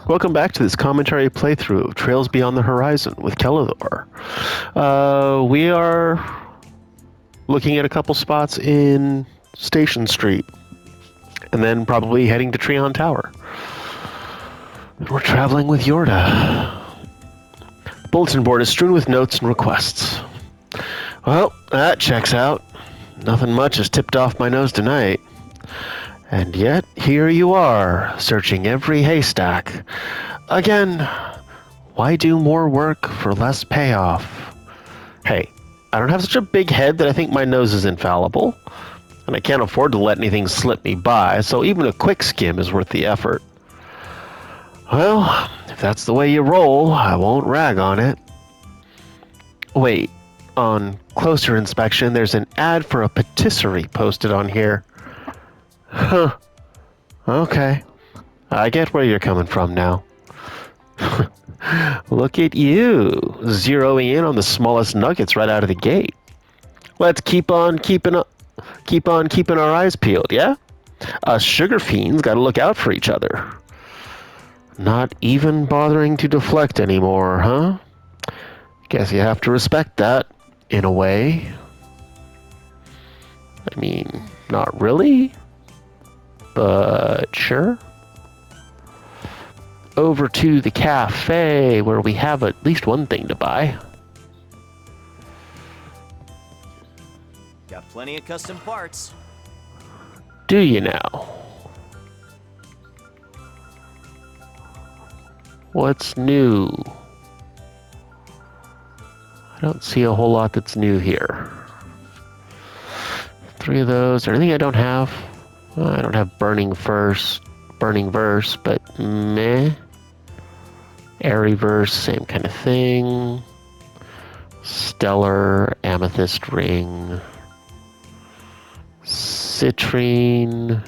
Welcome back to this commentary playthrough of Trails Beyond the Horizon with Kellador. We are looking at a couple spots in Station Street, and then probably heading to Trion Tower. We're traveling with Yorda. The bulletin board is strewn with notes and requests. Well, that checks out. Nothing much has tipped off my nose tonight. And yet, here you are, searching every haystack. Again, why do more work for less payoff? Hey, I don't have such a big head that I think my nose is infallible, and I can't afford to let anything slip me by, so even a quick skim is worth the effort. Well, if that's the way you roll, I won't rag on it. Wait, on closer inspection, there's an ad for a patisserie posted on here. Huh. Okay. I get where you're coming from now. Look at you, zeroing in on the smallest nuggets right out of the gate. Let's keep on keeping our eyes peeled, yeah? Us sugar fiends gotta look out for each other. Not even bothering to deflect anymore, huh? Guess you have to respect that, in a way. I mean, not really, but sure. Over to the cafe, where we have at least one thing to buy. Got plenty of custom parts. Do you now? What's new? I don't see a whole lot that's new here. 3 of those. Anything I don't have? I don't have burning verse, but meh. Airy verse, same kind of thing. Stellar, amethyst ring. Citrine.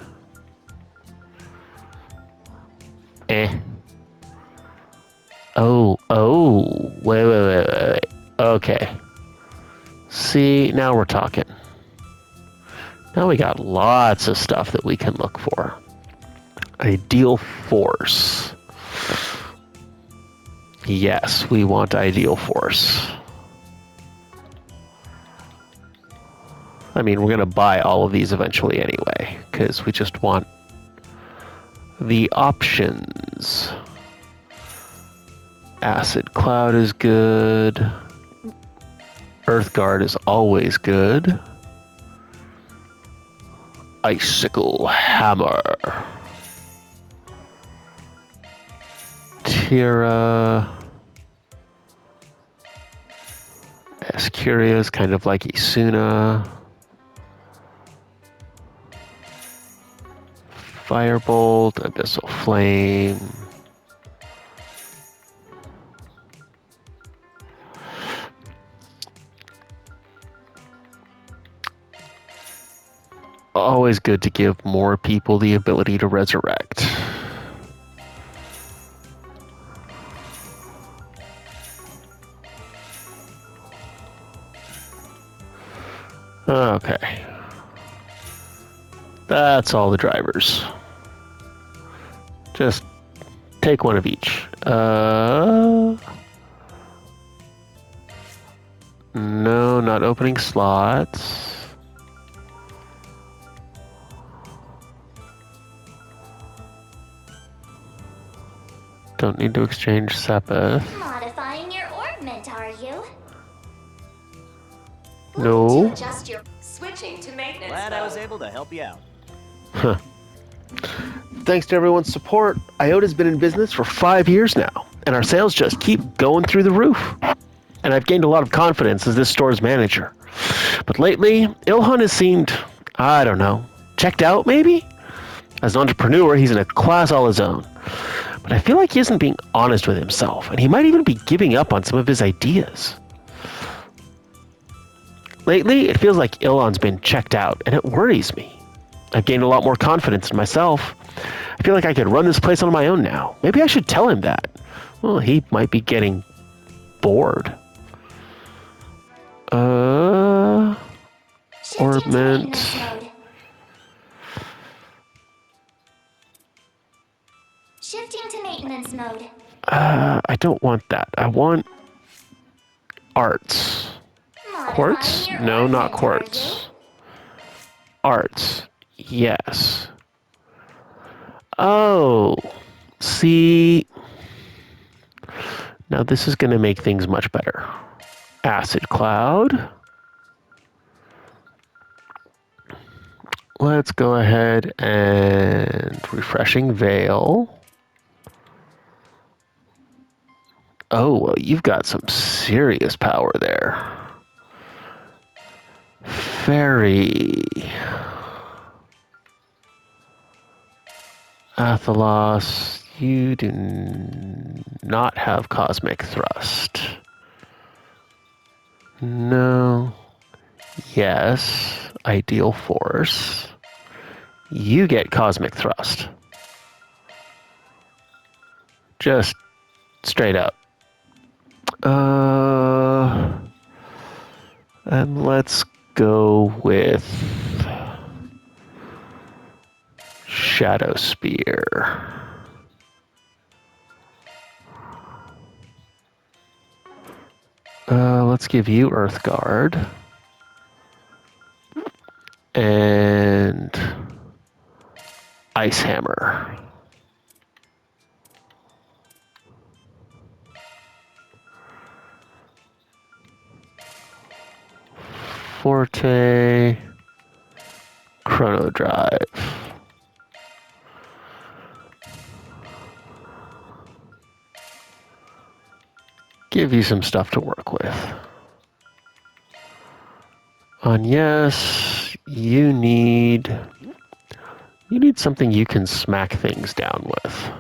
Wait. Okay. See, now we're talking. Now we got lots of stuff that we can look for. Ideal force. Yes, we want ideal force. I mean, we're going to buy all of these eventually anyway, because we just want the options. Acid Cloud is good. Earthguard is always good. Icicle Hammer. Tira. Escuria is kind of like Isuna. Firebolt, Abyssal Flame. Always good to give more people the ability to resurrect. Okay. That's all the drivers. Just take one of each. No, not opening slots. Don't need to exchange Sepith. Modifying your orbment, are you? No. Adjust your switching to maintenance. Glad I was able to help you out. Huh. Thanks to everyone's support, Iota's been in business for 5 years now, and our sales just keep going through the roof. And I've gained a lot of confidence as this store's manager. But lately, Ilhan has seemed, I don't know, checked out maybe? As an entrepreneur, he's in a class all his own. But I feel like he isn't being honest with himself, and he might even be giving up on some of his ideas. Lately, it feels like Ilhan's been checked out, and it worries me. I've gained a lot more confidence in myself. I feel like I could run this place on my own now. Maybe I should tell him that. Well, he might be getting bored. Shifting Switching to maintenance mode. I don't want that. I want arts. Quartz? Modifying your No, not orbment, are quartz. Arts. Yes. Oh. See. Now this is going to make things much better. Acid cloud. Let's go ahead and refreshing veil. Oh, well, you've got some serious power there. Fairy. Athelos, you do not have cosmic thrust. No. Yes. Ideal force. You get cosmic thrust. Just straight up. And let's go with Shadow Spear. Let's give you Earth Guard. And Ice Hammer. Forte. Chrono Drive. Give you some stuff to work with. On yes, you need something you can smack things down with.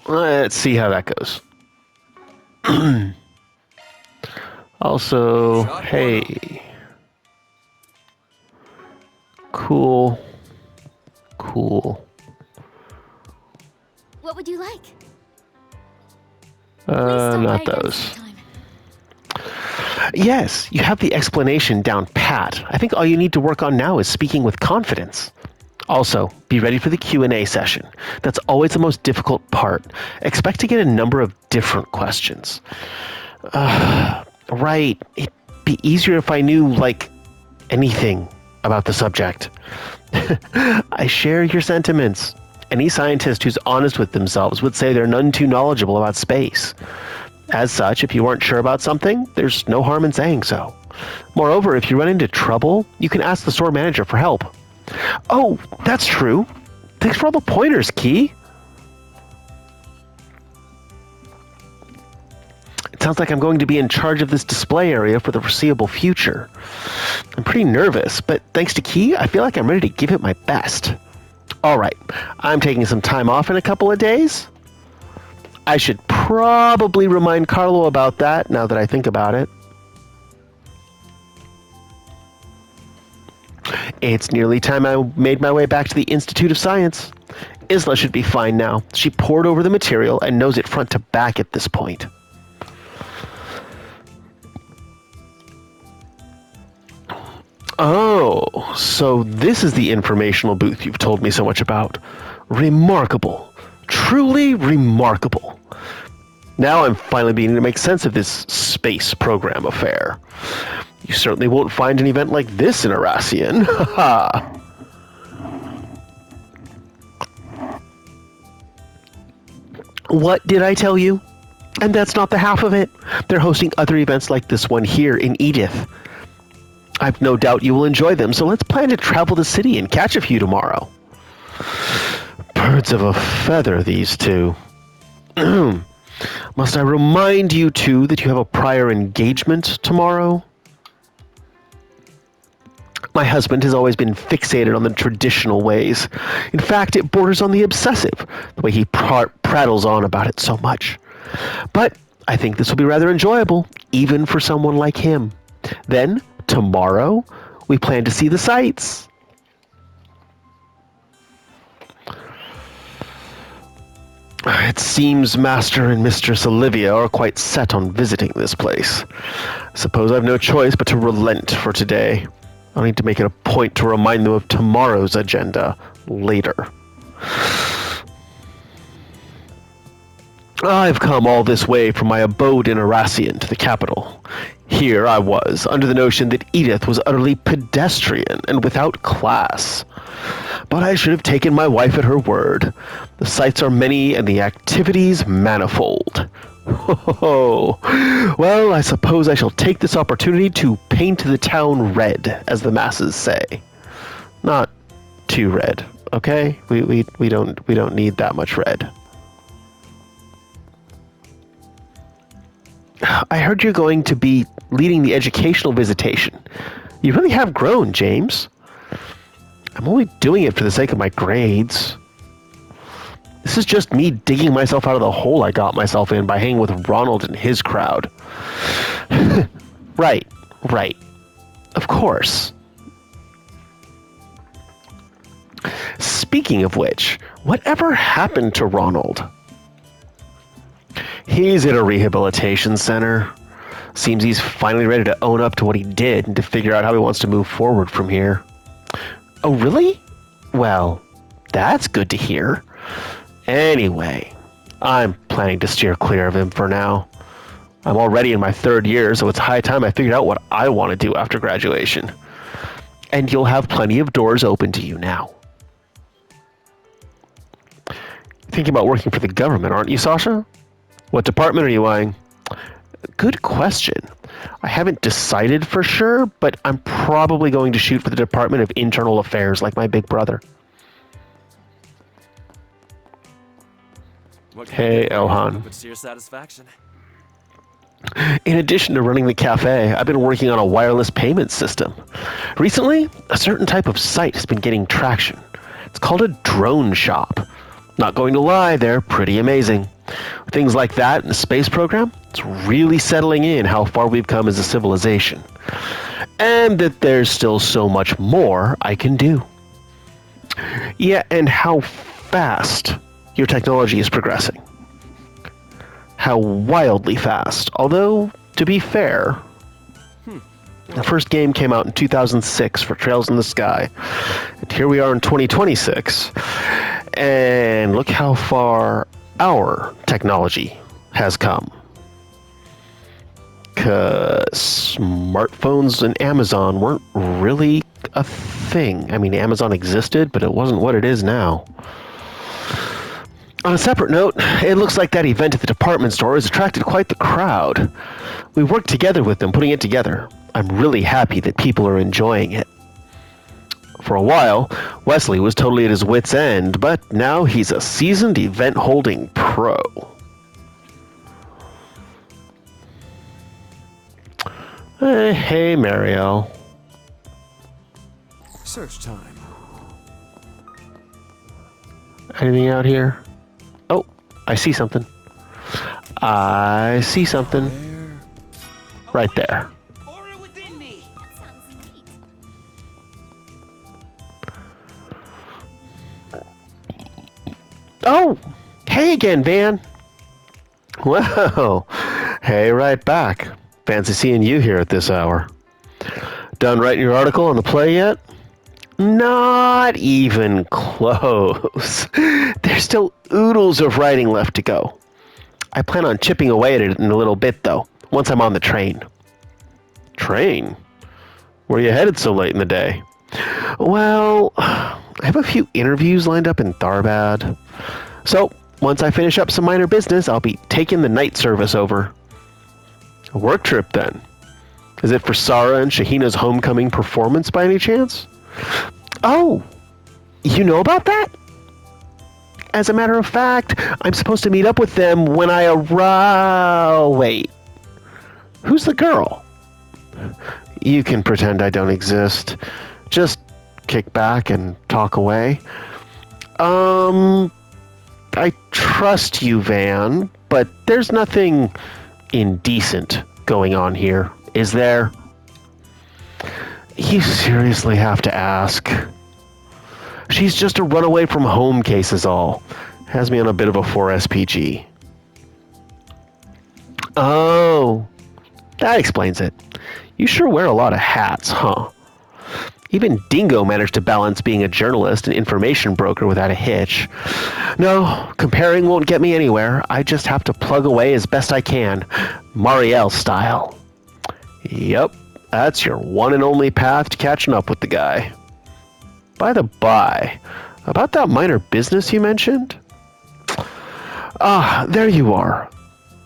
Let's see how that goes. Also, hey. Cool. What would you like? Not those. Yes, you have the explanation down pat. I think all you need to work on now is speaking with confidence. Also, be ready for the Q&A session. That's always the most difficult part. Expect to get a number of different questions. Right. It'd be easier if I knew, anything about the subject. I share your sentiments. Any scientist who's honest with themselves would say they're none too knowledgeable about space. As such, if you aren't sure about something, there's no harm in saying so. Moreover, if you run into trouble, you can ask the store manager for help. Oh, that's true. Thanks for all the pointers, Key. It sounds like I'm going to be in charge of this display area for the foreseeable future. I'm pretty nervous, but thanks to Key, I feel like I'm ready to give it my best. All right, I'm taking some time off in a couple of days. I should probably remind Carlo about that now that I think about it. It's nearly time I made my way back to the Institute of Science. Isla should be fine now. She pored over the material and knows it front to back at this point. Oh, so this is the informational booth you've told me so much about. Remarkable. Truly remarkable. Now I'm finally beginning to make sense of this space program affair. You certainly won't find an event like this in Aracian. Haha. What did I tell you? And that's not the half of it. They're hosting other events like this one here in Edith. I've no doubt you will enjoy them, so let's plan to travel the city and catch a few tomorrow. Birds of a feather, these two. Must I remind you, too, that you have a prior engagement tomorrow? My husband has always been fixated on the traditional ways. In fact, it borders on the obsessive, the way he prattles on about it so much. But I think this will be rather enjoyable, even for someone like him. Then, tomorrow, we plan to see the sights. It seems Master and Mistress Olivia are quite set on visiting this place. I suppose I've no choice but to relent for today. I'll need to make it a point to remind them of tomorrow's agenda later. I've come all this way from my abode in Arassian to the capital. Here I was, under the notion that Edith was utterly pedestrian and without class. But I should have taken my wife at her word. The sights are many and the activities manifold. Oh, well, I suppose I shall take this opportunity to paint the town red, as the masses say. Not too red, okay? We don't need that much red. I heard you're going to be leading the educational visitation. You really have grown, James. I'm only doing it for the sake of my grades. This is just me digging myself out of the hole I got myself in by hanging with Ronald and his crowd. Right. Of course. Speaking of which, whatever happened to Ronald? He's at a rehabilitation center. Seems he's finally ready to own up to what he did and to figure out how he wants to move forward from here. Oh, really? Well, that's good to hear. Anyway, I'm planning to steer clear of him for now. I'm already in my 3rd year, so it's high time I figured out what I want to do after graduation. And you'll have plenty of doors open to you now. You're thinking about working for the government, aren't you, Sasha? What department are you eyeing? Good question. I haven't decided for sure, but I'm probably going to shoot for the Department of Internal Affairs like my big brother. Hey, Elhan. But to your satisfaction. In addition to running the cafe, I've been working on a wireless payment system. Recently, a certain type of site has been getting traction. It's called a drone shop. Not going to lie, they're pretty amazing. Things like that in the space program, it's really settling in how far we've come as a civilization. And that there's still so much more I can do. Yeah, and how fast your technology is progressing. How wildly fast. Although, to be fair, the first game came out in 2006 for Trails in the Sky. And here we are in 2026. And look how far our technology has come. Because smartphones and Amazon weren't really a thing. I mean, Amazon existed, but it wasn't what it is now. On a separate note, it looks like that event at the department store has attracted quite the crowd. We worked together with them putting it together. I'm really happy that people are enjoying it. For a while, Wesley was totally at his wit's end, but now he's a seasoned event-holding pro. Hey, Marielle. Search time. Anything out here? Oh, I see something. I see something. Right there. Oh, hey again, Van. Whoa. Hey, right back. Fancy seeing you here at this hour. Done writing your article on the play yet? Not even close. There's still oodles of writing left to go. I plan on chipping away at it in a little bit, though, once I'm on the train. Train? Where are you headed so late in the day? Well, I have a few interviews lined up in Tharbad. So, once I finish up some minor business, I'll be taking the night service over. A work trip, then? Is it for Sarah and Shahina's homecoming performance by any chance? Oh, you know about that? As a matter of fact, I'm supposed to meet up with them when I arrive. Wait, who's the girl? You can pretend I don't exist. Just kick back and talk away. I trust you, Van, but there's nothing indecent going on here, is there? You seriously have to ask. She's just a runaway from home case is all. Has me on a bit of a 4SPG. Oh, that explains it. You sure wear a lot of hats, huh? Even Dingo managed to balance being a journalist and information broker without a hitch. No, comparing won't get me anywhere. I just have to plug away as best I can, Marielle style. Yep, that's your one and only path to catching up with the guy. By the by, about that minor business you mentioned? Ah, there you are.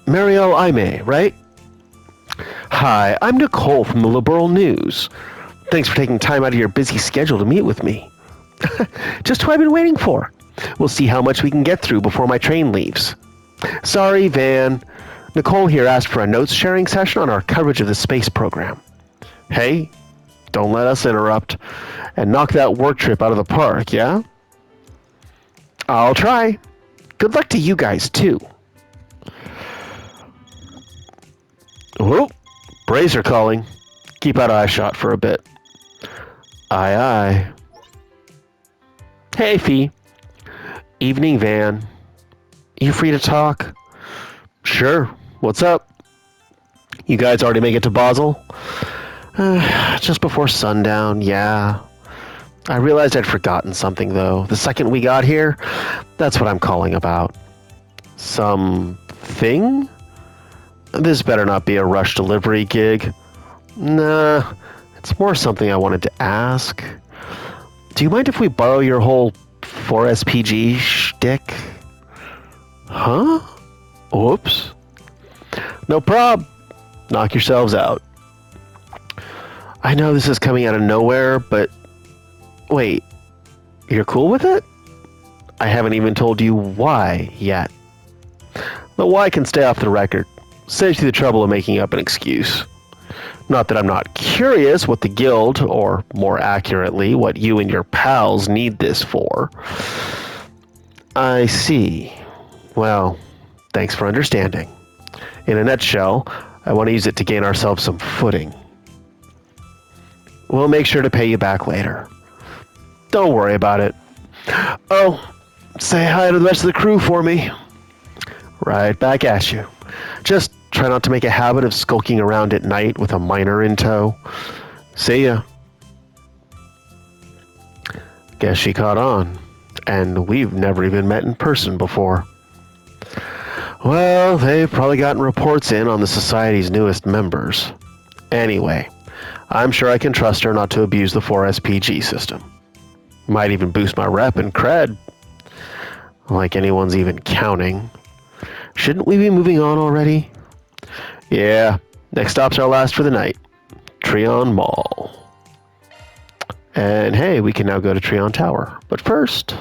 Marielle Aime, right? Hi, I'm Nicole from the Liberal News. Thanks for taking time out of your busy schedule to meet with me. Just who I've been waiting for. We'll see how much we can get through before my train leaves. Sorry, Van. Nicole here asked for a notes-sharing session on our coverage of the space program. Hey, don't let us interrupt. And knock that work trip out of the park, yeah? I'll try. Good luck to you guys, too. Whoa, Bracer calling. Keep out of eye shot for a bit. Aye, aye. Hey, Fie. Evening, Van. You free to talk? Sure. What's up? You guys already make it to Basel? Just before sundown, yeah. I realized I'd forgotten something, though. The second we got here, that's what I'm calling about. Something? This better not be a rush delivery gig. Nah, it's more something I wanted to ask. Do you mind if we borrow your whole 4SPG shtick? Huh? Oops. No prob. Knock yourselves out. I know this is coming out of nowhere, but wait, you're cool with it? I haven't even told you why yet. The why can stay off the record. Saves you the trouble of making up an excuse. Not that I'm not curious what the guild, or more accurately, what you and your pals need this for. I see. Well, thanks for understanding. In a nutshell, I want to use it to gain ourselves some footing. We'll make sure to pay you back later. Don't worry about it. Oh, say hi to the rest of the crew for me. Right back at you. Just try not to make a habit of skulking around at night with a miner in tow. See ya. Guess she caught on, and we've never even met in person before. Well, they've probably gotten reports in on the Society's newest members. Anyway, I'm sure I can trust her not to abuse the 4SPG system. Might even boost my rep and cred. Like anyone's even counting. Shouldn't we be moving on already? Yeah, next stop's our last for the night. Trion Mall. And hey, we can now go to Trion Tower. But first,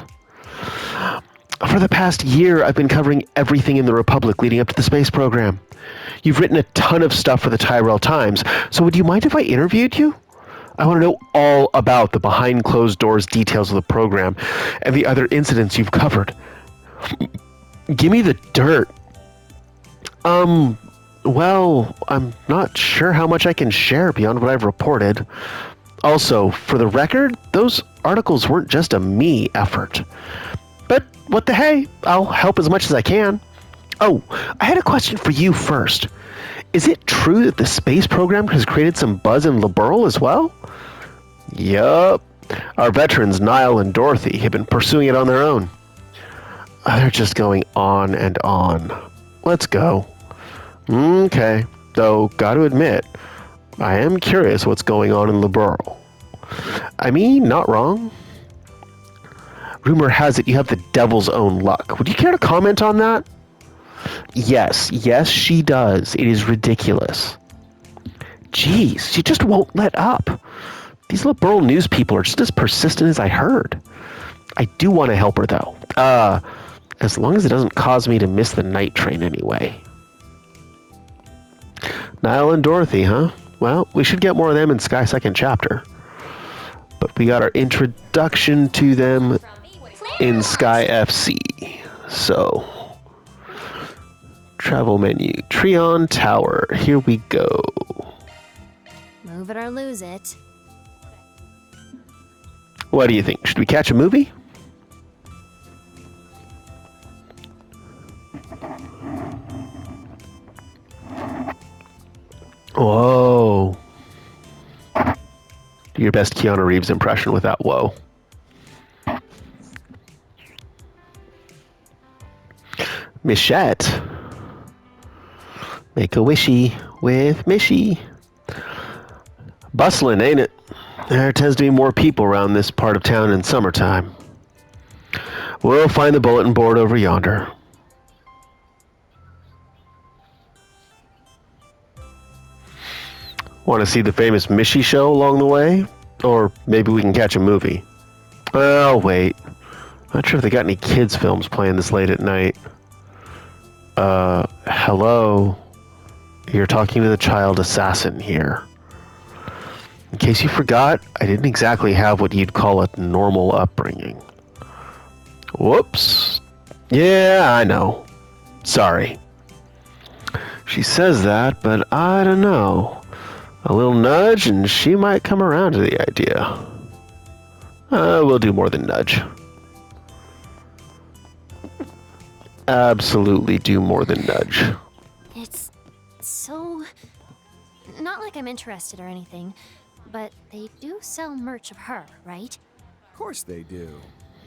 for the past year, I've been covering everything in the Republic leading up to the space program. You've written a ton of stuff for the Tyrell Times, so would you mind if I interviewed you? I want to know all about the behind closed doors details of the program and the other incidents you've covered. Give me the dirt. Well, I'm not sure how much I can share beyond what I've reported. Also, for the record, those articles weren't just a me effort. But what the hey, I'll help as much as I can. Oh, I had a question for you first. Is it true that the space program has created some buzz in Liberal as well? Yup. Our veterans, Niall and Dorothy, have been pursuing it on their own. They're just going on and on. Let's go. Okay, though, gotta admit, I am curious what's going on in Liberal. I mean, not wrong. Rumor has it you have the devil's own luck. Would you care to comment on that? Yes, she does. It is ridiculous. Jeez, she just won't let up. These Liberal news people are just as persistent as I heard. I do want to help her, though. As long as it doesn't cause me to miss the night train anyway. Niall and Dorothy, huh? Well, we should get more of them in Sky Second Chapter. But we got our introduction to them in Sky FC. So, travel menu, Trion Tower. Here we go. Move it or lose it. What do you think? Should we catch a movie? Whoa. Do your best Keanu Reeves impression without whoa. Mishette. Make a wishy with Mishy. Bustling, ain't it? There tends to be more people around this part of town in summertime. We'll find the bulletin board over yonder. Want to see the famous Mishy show along the way? Or maybe we can catch a movie. Oh, wait. Not sure if they got any kids' films playing this late at night. Hello? You're talking to the child assassin here. In case you forgot, I didn't exactly have what you'd call a normal upbringing. Whoops. Yeah, I know. Sorry. She says that, but I don't know. A little nudge and she might come around to the idea. We'll do more than nudge. Absolutely do more than nudge. It's so... Not like I'm interested or anything, but they do sell merch of her, right? Of course they do.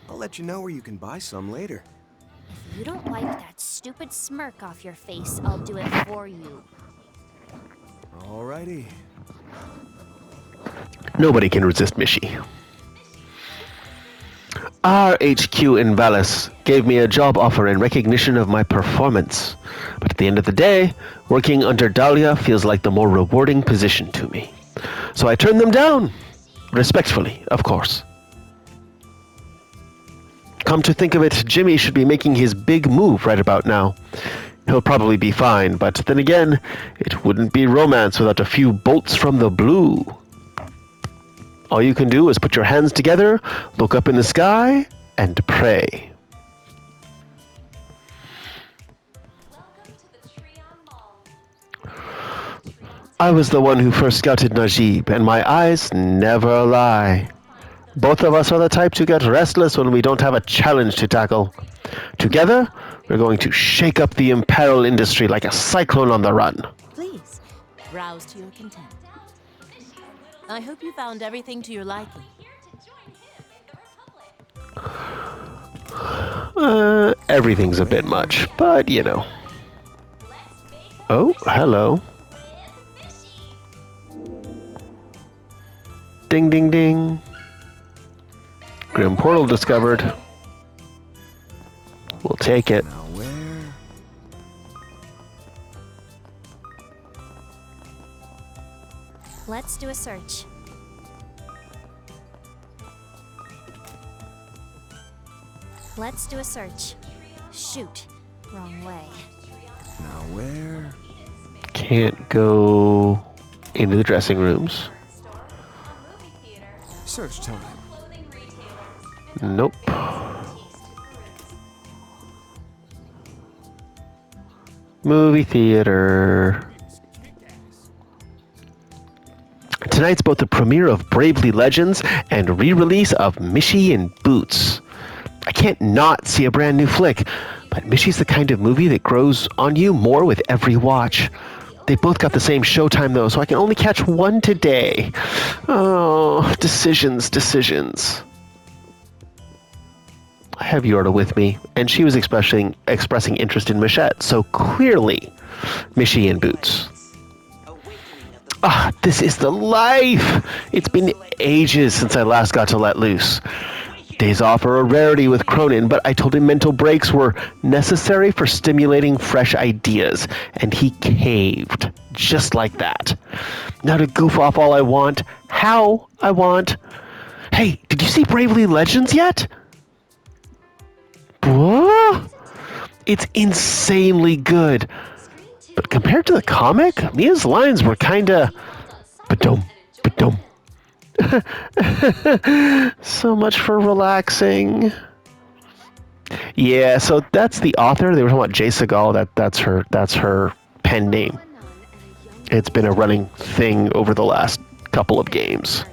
I'll let you know where you can buy some later. If you don't wipe that stupid smirk off your face, I'll do it for you. Alrighty. Nobody can resist Mishy. Our HQ in Vallis gave me a job offer in recognition of my performance. But at the end of the day, working under Dahlia feels like the more rewarding position to me. So I turned them down. Respectfully, of course. Come to think of it, Jimmy should be making his big move right about now. He'll probably be fine, but then again, it wouldn't be romance without a few bolts from the blue. All you can do is put your hands together, look up in the sky, and pray. Welcome to the Trion Mall. I was the one who first scouted Najib, and my eyes never lie. Both of us are the type to get restless when we don't have a challenge to tackle. Together, we're going to shake up the apparel industry like a cyclone on the run. Please, browse to your content. I hope you found everything to your liking. Everything's a bit much, but you know. Oh, hello. Ding, ding, ding. Grim portal discovered. We'll take it. Now where? Let's do a search. Let's do a search. Shoot. Wrong way. Now where? Can't go into the dressing rooms. Search time. Nope. Movie theater. Tonight's both the premiere of Bravely Legends and re-release of Mishy and Boots. I can't not see a brand new flick, but Mishy's the kind of movie that grows on you more with every watch. They both got the same showtime though, so I can only catch one today. Oh, decisions. I have Yorda with me, and she was expressing interest in Mishette, so clearly, Mishy and Boots. Ah, this is the life! It's been ages since I last got to let loose. Days off are a rarity with Cronin, but I told him mental breaks were necessary for stimulating fresh ideas, and he caved, just like that. Now to goof off all I want, how I want. Hey, did you see Bravely Legends yet? What? It's insanely good. But compared to the comic, Mia's lines were kinda... Ba-dum. So much for relaxing. Yeah, so that's the author. They were talking about Jay Segal. That's her pen name. It's been a running thing over the last couple of games.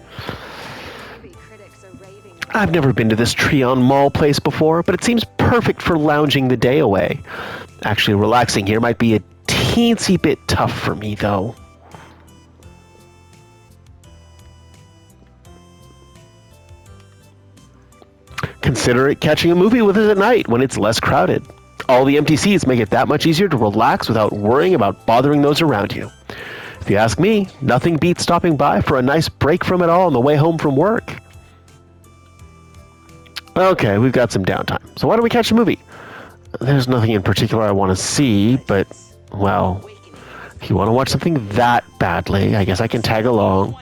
I've never been to this Trion Mall place before, but it seems perfect for lounging the day away. Actually, relaxing here might be a teensy bit tough for me, though. Consider it catching a movie with us at night when it's less crowded. All the empty seats make it that much easier to relax without worrying about bothering those around you. If you ask me, nothing beats stopping by for a nice break from it all on the way home from work. Okay, we've got some downtime. So why don't we catch a movie? There's nothing in particular I want to see, but, well, if you want to watch something that badly, I guess I can tag along.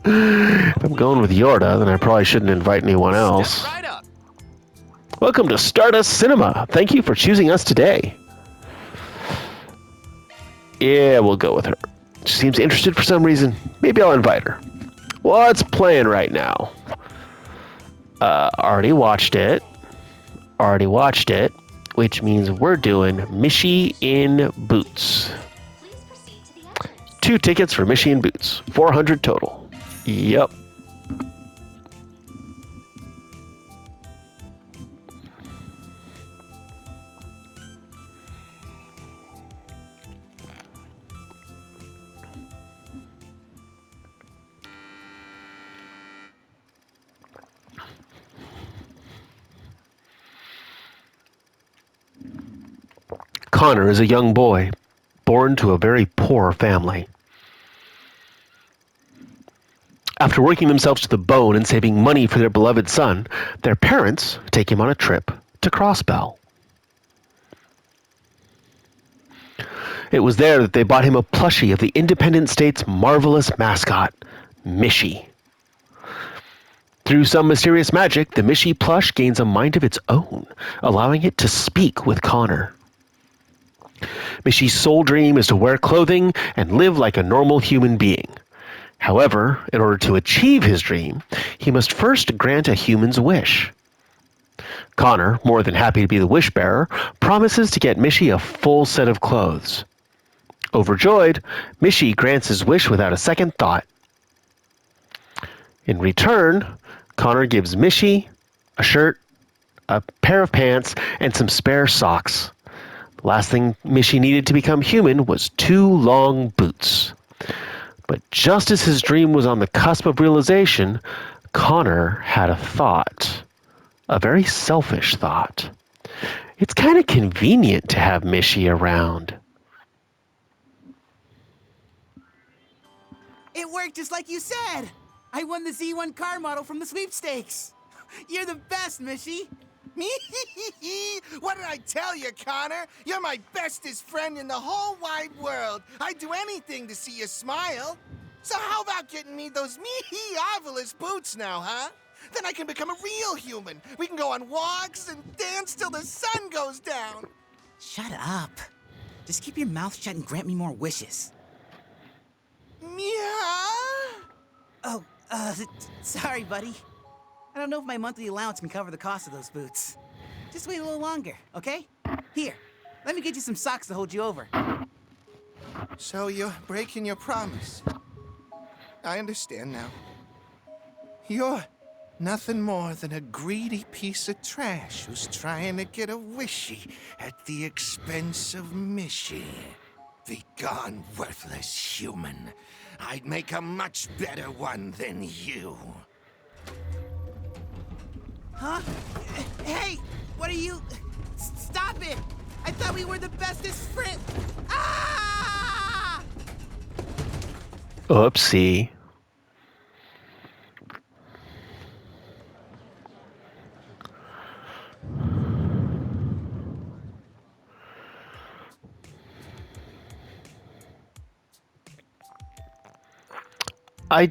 If I'm going with Yorda, then I probably shouldn't invite anyone else. Step right up. Welcome to Stardust Cinema. Thank you for choosing us today. Yeah, we'll go with her. She seems interested for some reason. Maybe I'll invite her. What's playing right now? Already watched it. Which means we're doing Mishy in Boots. Please proceed to the entrance. 2 tickets for Mishy in Boots. 400 total. Yep. Connor is a young boy, born to a very poor family. After working themselves to the bone and saving money for their beloved son, their parents take him on a trip to Crossbell. It was there that they bought him a plushie of the Independent State's marvelous mascot, Mishy. Through some mysterious magic, the Mishy plush gains a mind of its own, allowing it to speak with Connor. Mishy's sole dream is to wear clothing and live like a normal human being. However, in order to achieve his dream, he must first grant a human's wish. Connor, more than happy to be the wish bearer, promises to get Mishy a full set of clothes. Overjoyed, Mishy grants his wish without a second thought. In return, Connor gives Mishy a shirt, a pair of pants, and some spare socks. The last thing Mishy needed to become human was 2 long boots. But just as his dream was on the cusp of realization, Connor had a thought. A very selfish thought. It's kind of convenient to have Mishy around. It worked just like you said! I won the Z1 car model from the sweepstakes! You're the best, Mishy! What did I tell you, Connor? You're my bestest friend in the whole wide world. I'd do anything to see you smile. So how about getting me those marvelous boots now, huh? Then I can become a real human. We can go on walks and dance till the sun goes down. Shut up. Just keep your mouth shut and grant me more wishes. Yeah? Oh, sorry, buddy. I don't know if my monthly allowance can cover the cost of those boots. Just wait a little longer, okay? Here, let me get you some socks to hold you over. So you're breaking your promise. I understand now. You're nothing more than a greedy piece of trash who's trying to get a wishy at the expense of Mishy. Begone, worthless human. I'd make a much better one than you. Huh? Hey, what are you... Stop it! I thought we were the bestest friends. Ah! Oopsie. I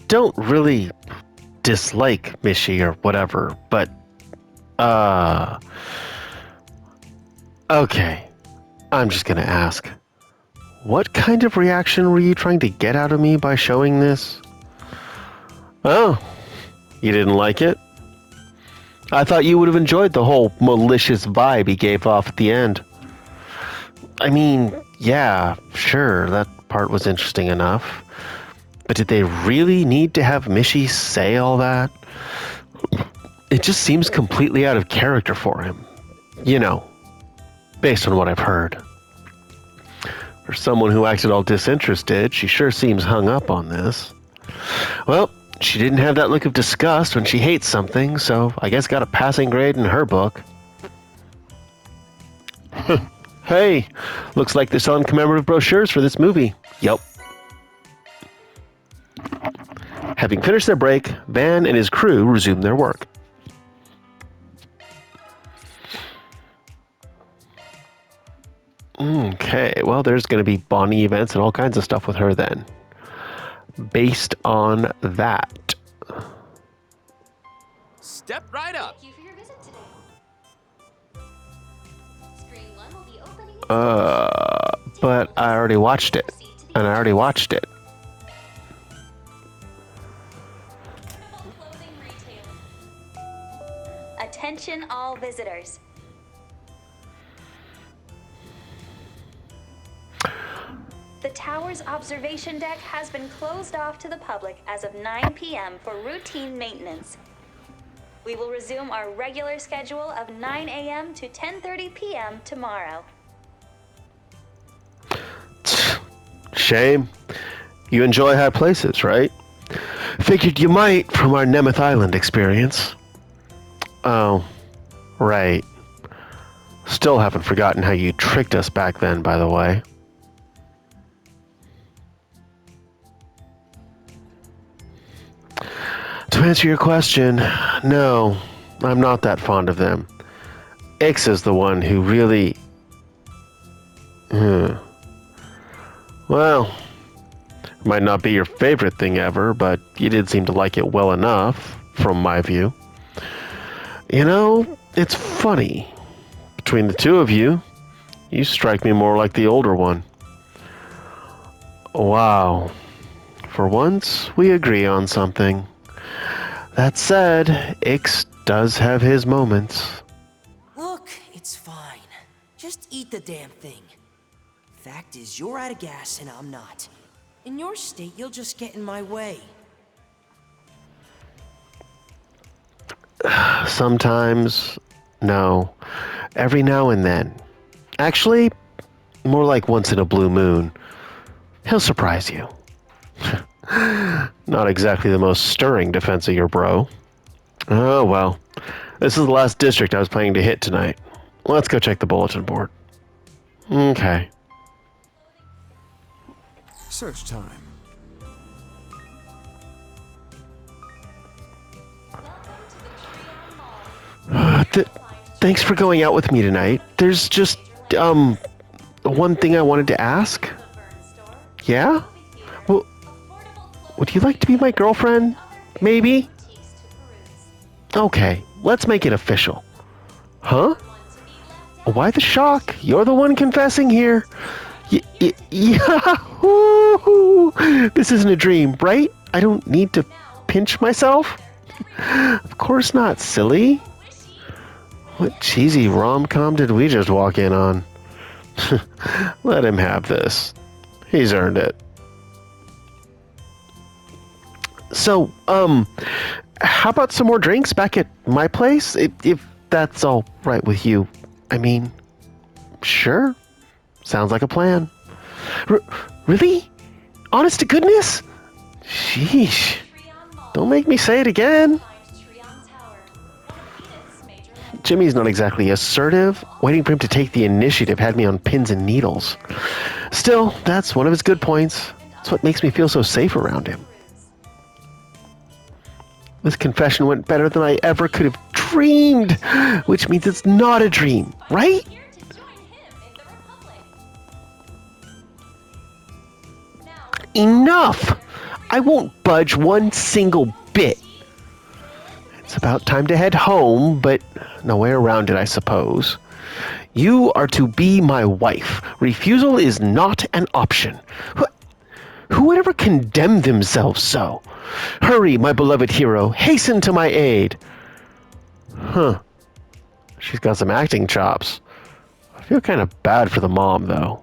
don't really dislike Mishy or whatever, but okay. I'm just gonna ask. What kind of reaction were you trying to get out of me by showing this? Oh, you didn't like it? I thought you would have enjoyed the whole malicious vibe he gave off at the end. I mean, yeah, sure, that part was interesting enough. But did they really need to have Mishy say all that? It just seems completely out of character for him. You know, based on what I've heard. For someone who acted all disinterested, she sure seems hung up on this. Well, She didn't have that look of disgust when she hates something, so I guess got a passing grade in her book. Hey, looks like they're selling commemorative brochures for this movie. Yup. Having finished their break, Van and his crew resumed their work. Okay, well, there's going to be bonding events and all kinds of stuff with her then. Based on that. Step right up. Thank you for your visit today. Screen 1 will be opening. But I already watched it. And I already watched it. Affordable clothing retailer. Attention all visitors. The tower's observation deck has been closed off to the public as of 9 p.m. for routine maintenance. We will resume our regular schedule of 9 a.m. to 10:30 p.m. tomorrow. Shame. You enjoy high places, right? Figured you might from our Nemeth Island experience. Oh, right. Still haven't forgotten how you tricked us back then, by the way. To answer your question, no, I'm not that fond of them. Ix is the one who really... Well, might not be your favorite thing ever, but you did seem to like it well enough, from my view. You know, it's funny. Between the two of you, you strike me more like the older one. Wow. For once, we agree on something. That said, Ix does have his moments. Look, it's fine. Just eat the damn thing. Fact is, you're out of gas and I'm not. In your state, you'll just get in my way. Sometimes, no. Every now and then. Actually, more like once in a blue moon. He'll surprise you. Not exactly the most stirring defense of your bro. Oh, well. This is the last district I was planning to hit tonight. Let's go check the bulletin board. Okay. Search time. Thanks for going out with me tonight. There's just, one thing I wanted to ask. Yeah? Well, would you like to be my girlfriend? Maybe? Okay, let's make it official. Huh? Why the shock? You're the one confessing here. Yahoo! This isn't a dream, right? I don't need to pinch myself? Of course not, silly. What cheesy rom-com did we just walk in on? Let him have this. He's earned it. So, how about some more drinks back at my place? If that's all right with you. I mean, sure. Sounds like a plan. Really? Honest to goodness? Sheesh. Don't make me say it again. Trion Tower. Phoenix major. Jimmy's not exactly assertive. Waiting for him to take the initiative had me on pins and needles. Still, that's one of his good points. It's what makes me feel so safe around him. This confession went better than I ever could have dreamed, which means it's not a dream, right? Here to join him in the Republic. Now, Enough! I won't budge one single bit. It's about time to head home, but no way around it, I suppose. You are to be my wife. Refusal is not an option. Who would ever condemn themselves so? Hurry, my beloved hero, hasten to my aid. Huh. She's got some acting chops. I feel kind of bad for the mom, though.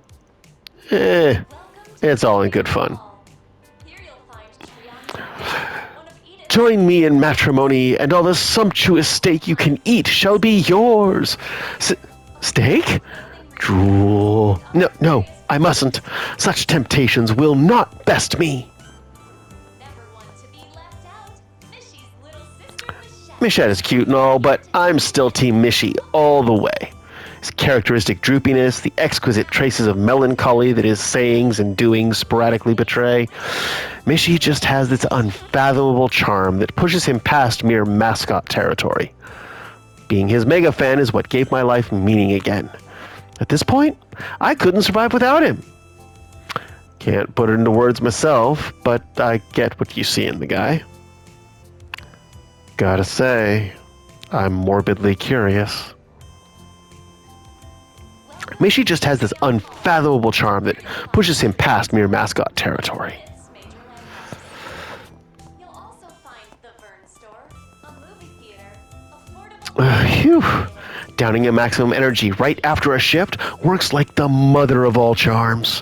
It's all in good fun. here you'll find Trion Tower, one of Edith's Join me in matrimony, and all the sumptuous steak you can eat shall be yours. Steak? Drool. No, I mustn't. Such temptations will not best me. never one to be left out Mishette is cute and all, but I'm still Team Mishy all the way. His characteristic droopiness, the exquisite traces of melancholy that his sayings and doings sporadically betray. Mishy just has this unfathomable charm that pushes him past mere mascot territory. Being his mega fan is what gave my life meaning again. At this point, I couldn't survive without him. Can't put it into words myself, but I get what you see in the guy. Gotta say, I'm morbidly curious. Mishy just has this unfathomable charm that pushes him past mere mascot territory. You'll also find the Vern store, a movie theater, affordable. Phew. Downing a maximum energy right after a shift works like the mother of all charms.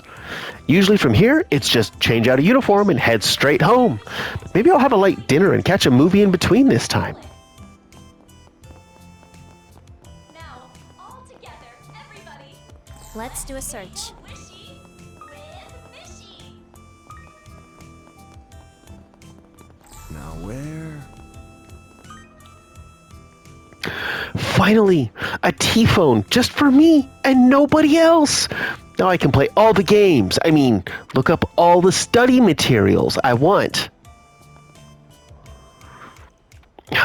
Usually from here, it's just change out of uniform and head straight home. Maybe I'll have a light dinner and catch a movie in between this time. Now, all together, everybody. Let's do a search. Wishy with Mishy. Now where? Finally, a T-phone just for me and nobody else. Now I can play all the games. I mean, look up all the study materials I want.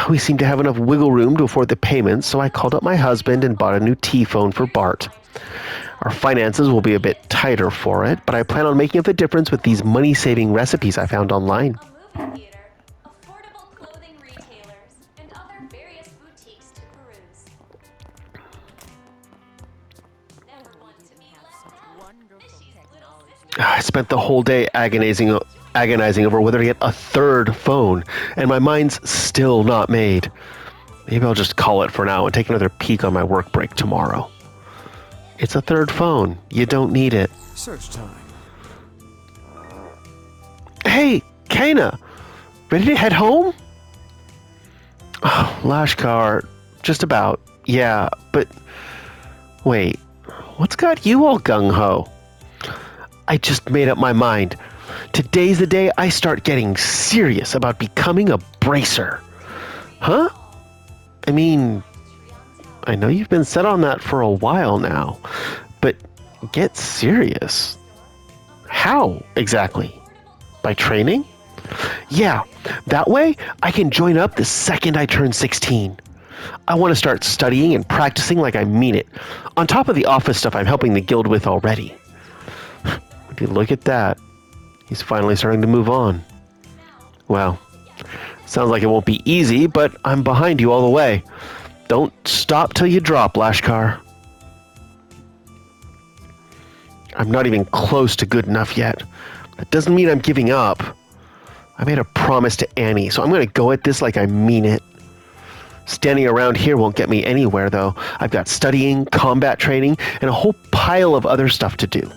We seem to have enough wiggle room to afford the payments, so I called up my husband and bought a new T-phone for Bart. Our finances will be a bit tighter for it, but I plan on making up the difference with these money-saving recipes I found online. A movie theater, affordable clothing retailers, and other various boutiques to peruse. Never want to be left out. Mishy's little sister. I spent the whole day agonizing over whether to get a third phone, and my mind's still not made. Maybe I'll just call it for now and take another peek on my work break tomorrow. It's a third phone. You don't need it. Search time. Hey, Kaina! Ready to head home? Oh, Lashkar. Just about. Yeah, but... Wait. What's got you all gung-ho? I just made up my mind. Today's the day I start getting serious about becoming a bracer. Huh? I mean, I know you've been set on that for a while now, but get serious. How exactly? By training? Yeah, that way I can join up the second I turn 16. I want to start studying and practicing like I mean it, on top of the office stuff I'm helping the guild with already. Would you look at that? He's finally starting to move on. Well, sounds like it won't be easy, but I'm behind you all the way. Don't stop till you drop, Lashkar. I'm not even close to good enough yet. That doesn't mean I'm giving up. I made a promise to Annie, so I'm going to go at this like I mean it. Standing around here won't get me anywhere, though. I've got studying, combat training, and a whole pile of other stuff to do.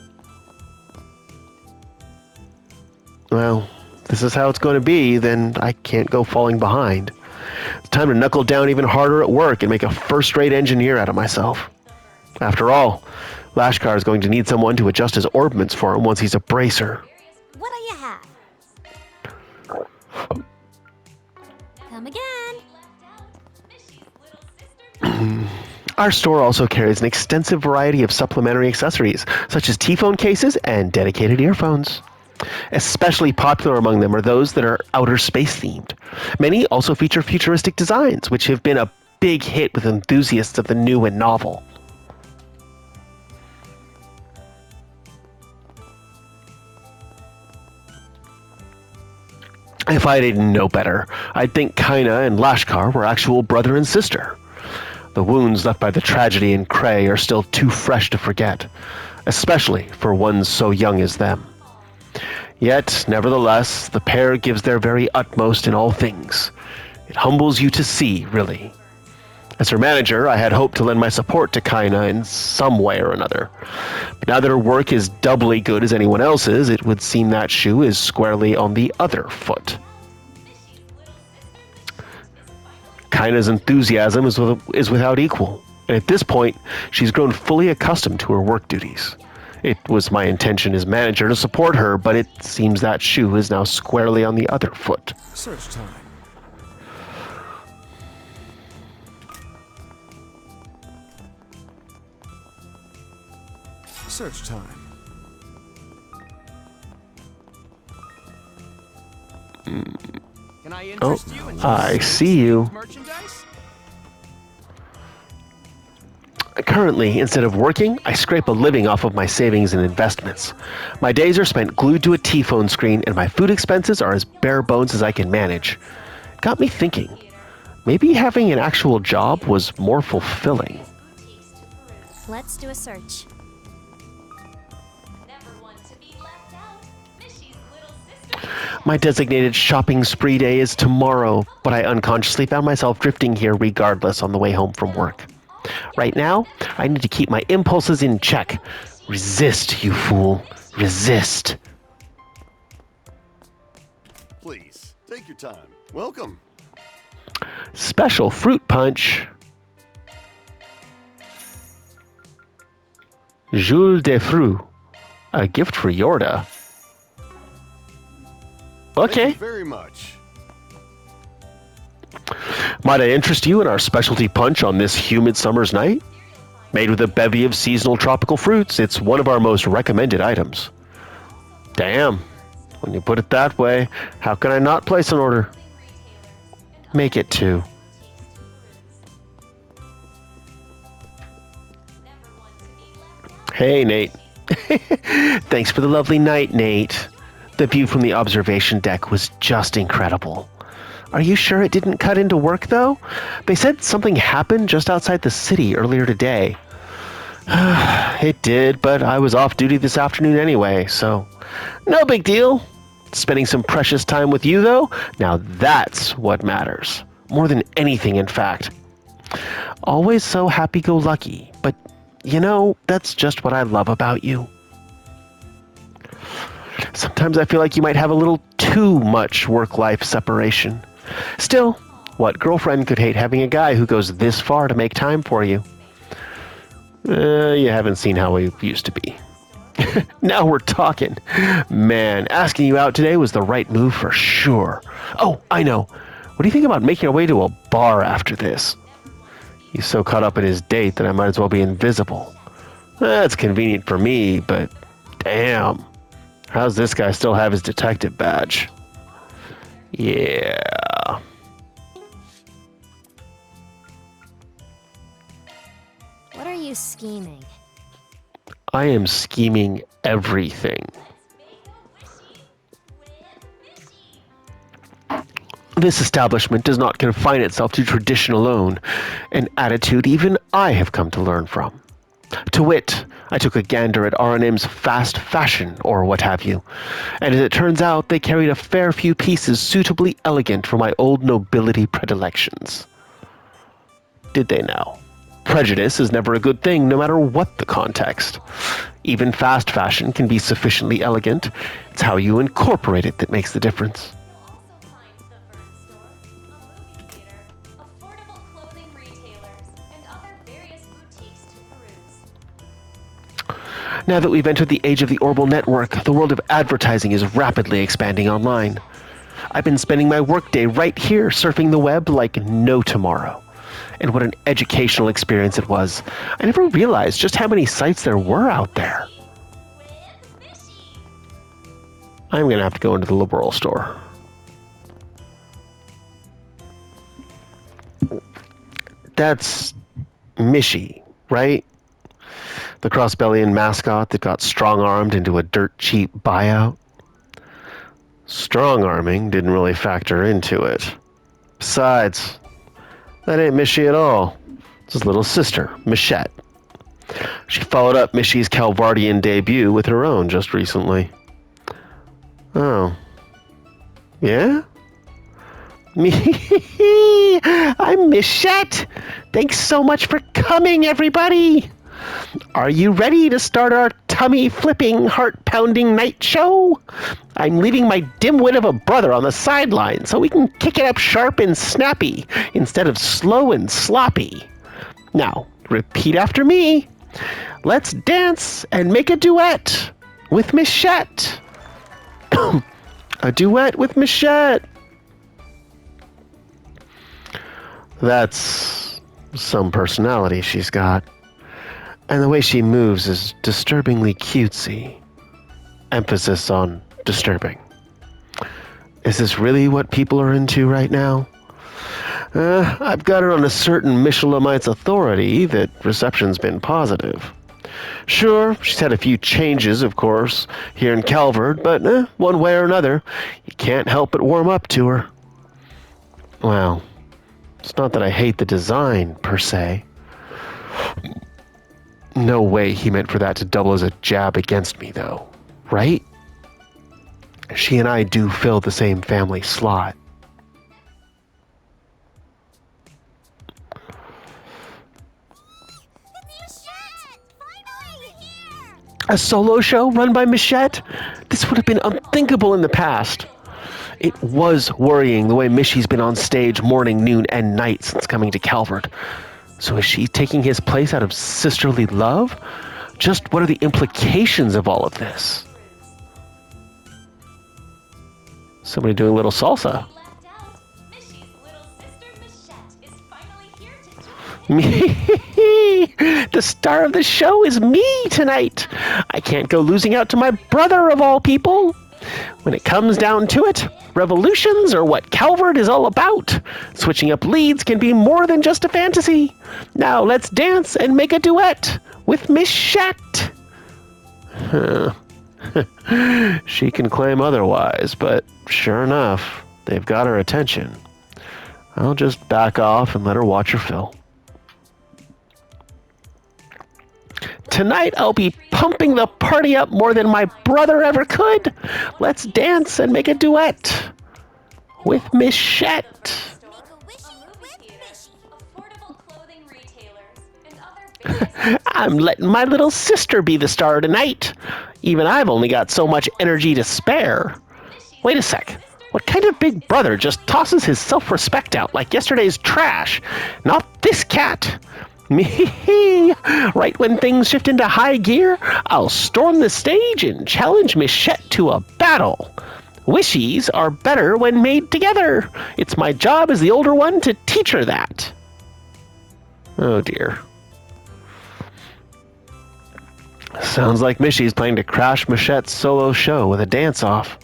Well, if this is how it's going to be, then I can't go falling behind. It's time to knuckle down even harder at work and make a first-rate engineer out of myself. After all, Lashkar is going to need someone to adjust his orbments for him once he's a bracer. What do you have? Come again. Our store also carries an extensive variety of supplementary accessories, such as T-phone cases and dedicated earphones. Especially popular among them are those that are outer space themed. Many also feature futuristic designs, which have been a big hit with enthusiasts of the new and novel. If I didn't know better, I'd think Kaina and Lashkar were actual brother and sister. The wounds left by the tragedy in Cray are still too fresh to forget, especially for one so young as them. Yet, nevertheless, the pair gives their very utmost in all things. It humbles you to see, really. As her manager, I had hoped to lend my support to Kaina in some way or another. But now that her work is doubly good as anyone else's, it would seem that shoe is squarely on the other foot. Kaina's enthusiasm is without equal, and at this point, she's grown fully accustomed to her work duties. It was my intention as manager to support her, but it seems that shoe is now squarely on the other foot. Search time. Search time. Can I Oh, interest you in I see you. merchandise? Currently, instead of working, I scrape a living off of my savings and investments. My days are spent glued to a T-phone screen, and my food expenses are as bare bones as I can manage. It got me thinking, maybe having an actual job was more fulfilling. Let's do a search. My designated shopping spree day is tomorrow, but I unconsciously found myself drifting here regardless on the way home from work. Right now, I need to keep my impulses in check. Resist, you fool. Resist. Please, take your time. Welcome. Special fruit punch. Jules de Fruit. A gift for Yorda. Thank Okay. you very much. Might I interest you in our specialty punch on this humid summer's night? Made with a bevy of seasonal tropical fruits, it's one of our most recommended items. Damn. When you put it that way, how can I not place an order? Make it two. Hey, Nate. Thanks for the lovely night, Nate. The view from the observation deck was just incredible. Are you sure it didn't cut into work, though? They said something happened just outside the city earlier today. It did, but I was off duty this afternoon anyway, so no big deal. Spending some precious time with you, though, now that's what matters. More than anything, in fact. Always so happy-go-lucky, but you know, that's just what I love about you. Sometimes I feel like you might have a little too much work-life separation. Still, what girlfriend could hate having a guy who goes this far to make time for you? You haven't seen how we used to be. Now we're talking. Man, asking you out today was the right move for sure. Oh, I know. What do you think about making our way to a bar after this? He's so caught up in his date that I might as well be invisible. That's convenient for me, but damn. How's this guy still have his detective badge? Yeah. What are you scheming? I am scheming everything. This establishment does not confine itself to tradition alone, an attitude even I have come to learn from. To wit, I took a gander at R&M's fast fashion, or what have you, and as it turns out, they carried a fair few pieces suitably elegant for my old nobility predilections. Did they now? Prejudice is never a good thing, no matter what the context. Even fast fashion can be sufficiently elegant. It's how you incorporate it that makes the difference. Now that we've entered the age of the Orbal network, the world of advertising is rapidly expanding online. I've been spending my workday right here surfing the web like no tomorrow. And what an educational experience it was. I never realized just how many sites there were out there. I'm going to have to go into the liberal store. That's Mishy, right? The Crossbellian mascot that got strong-armed into a dirt-cheap buyout. Strong-arming didn't really factor into it. Besides, that ain't Mishy at all. It's his little sister, Mishette. She followed up Mishy's Calvardian debut with her own just recently. Oh. Yeah? Me? I'm Mishette! Thanks so much for coming, everybody! Are you ready to start our tummy-flipping, heart-pounding night show? I'm leaving my dim-wit of a brother on the sideline so we can kick it up sharp and snappy instead of slow and sloppy. Now, repeat after me. Let's dance and make a duet with Mishette. A duet with Mishette. That's some personality she's got. And the way she moves is disturbingly cutesy. Emphasis on disturbing. Is this really what people are into right now? I've got her on a certain Michelamite's authority that reception's been positive. Sure, she's had a few changes, of course, here in Calvert, but one way or another, you can't help but warm up to her. Well, it's not that I hate the design, per se. No way he meant for that to double as a jab against me, though, right? She and I do fill the same family slot. A solo show run by Mishette? This would have been unthinkable in the past. It was worrying the way Mishy's been on stage morning, noon, and night since coming to Calvert. So is she taking his place out of sisterly love? Just what are the implications of all of this? Somebody doing a little salsa. Me, the star of the show is me tonight. I can't go losing out to my brother of all people. When it comes down to it, revolutions are what Calvert is all about. Switching up leads can be more than just a fantasy. Now let's dance and make a duet with Mishette. She can claim otherwise, but sure enough, they've got her attention. I'll just back off and let her watch her fill. Tonight I'll be pumping the party up more than my brother ever could. Let's dance and make a duet with Mishette. I'm letting my little sister be the star tonight. Even I've only got so much energy to spare. Wait a sec. What kind of big brother just tosses his self-respect out like yesterday's trash? Not this cat. Me, right when things shift into high gear, I'll storm the stage and challenge Mishette to a battle. Wishies are better when made together. It's my job as the older one to teach her that. Oh dear. Sounds like Mishy's planning to crash Michette's solo show with a dance-off.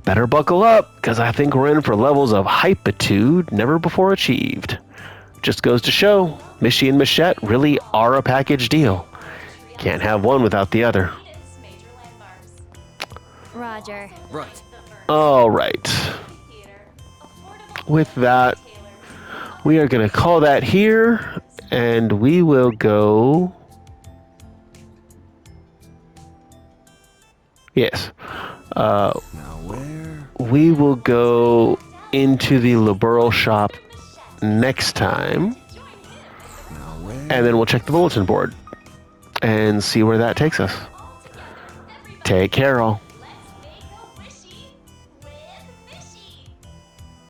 Better buckle up, because I think we're in for levels of hypitude never before achieved. Just goes to show, Mishy and Mishette really are a package deal. Can't have one without the other. Roger. Right. All right. With that, we are going to call that here, and we will go... Yes. Now where? We will go into the Liberal shop next time, and then we'll check the bulletin board and see where that takes us. Take care, all.